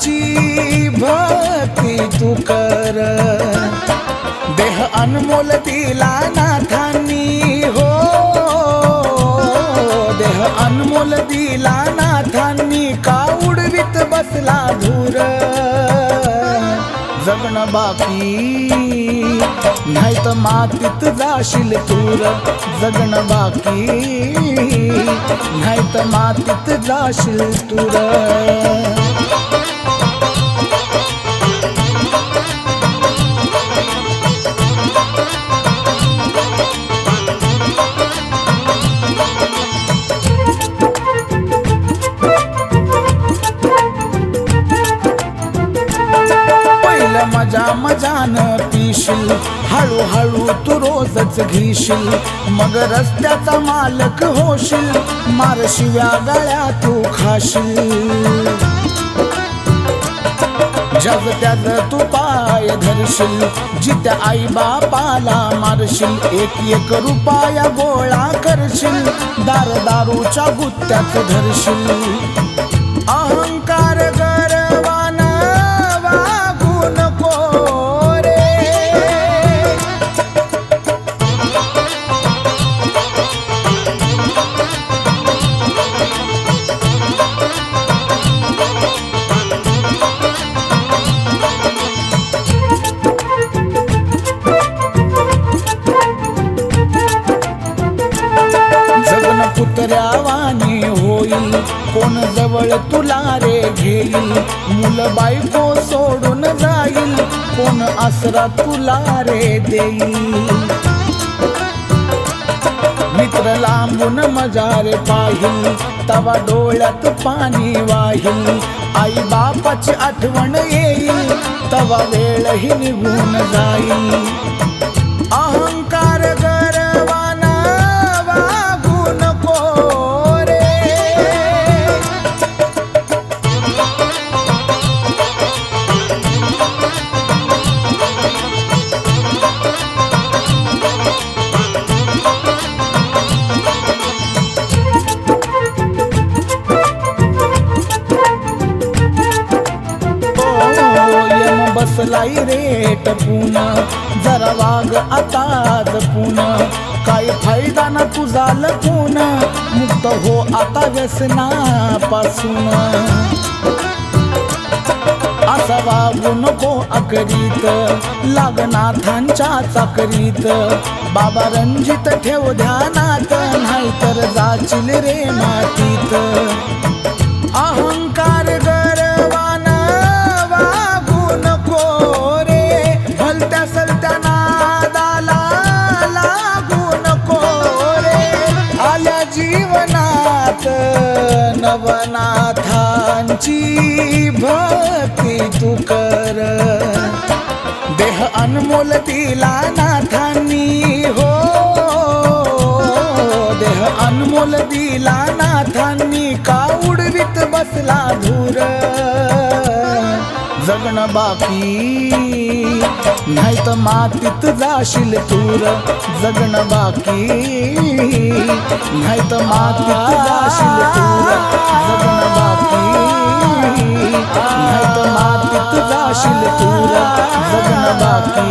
भक्ती तू कर, देह अनमोल दिला नाथांनी हो, देह अनमोल दिला नाथांनी, का उडवीत बसला धूर, जगणं बाकी नाही तर मातीत जाशील तूर, जगणं बाकी नाही तर मातीत जाशील तूर. मजा मजान पिशील, हळूहळू तू रोजच घेशील, मग रस्त्याचा मालक होशील, मार शिव्या गळ्या तू खाशील, जग त्याज तू पाय धरशील, जित्या आई बापाला मारशील, एक एक रुपया गोळा करशील, दारूच्या गुत्त्यात धरशील, अहंकार गर्वान वागू नको रे, जगन कुत्र्यावानी होईल, कोण जवळ तुला रे घेईल, मुल बायको सोडून जाईल, कोण आसरा तुला रे देईल, मित्र लांबून मजा रे पाहिल, तवा डोळ्यात पाणी वाहिल, आई बापाची आठवण येईल, तवा वेळही निघून जाईल, अहंकार गर्वान वागू नको रे, बसलाई रे टपून, जरा वाग आता जपून, काय फायदा ना तुझा लपून, मुक्त हो आता व्यसनापासून, असा वागू नको अकरीत, लागनाथांच्या चाकरीत, बाबा रणजित ठेव ध्यानात, नाहीतर जाशील रे मातीत, अहंकार गर्वान वागू नको रे, भलत्या सलत्या नादाला लागू नको रे, आल्या जीवनात नवनाथांची भक्ती तू कर, देह अनमोल दिला नाथांनी हो, देह अनमोल दिला नाथांनी, का उडवीत बसला धूर, जगणं बाकी नाही तर मातीत जाशील तूर, जगणं बाकी नाही तर मातीत जाशील तूर, जगणं बाकी नाही तर मातीत जाशील तूर, जगणं बाकी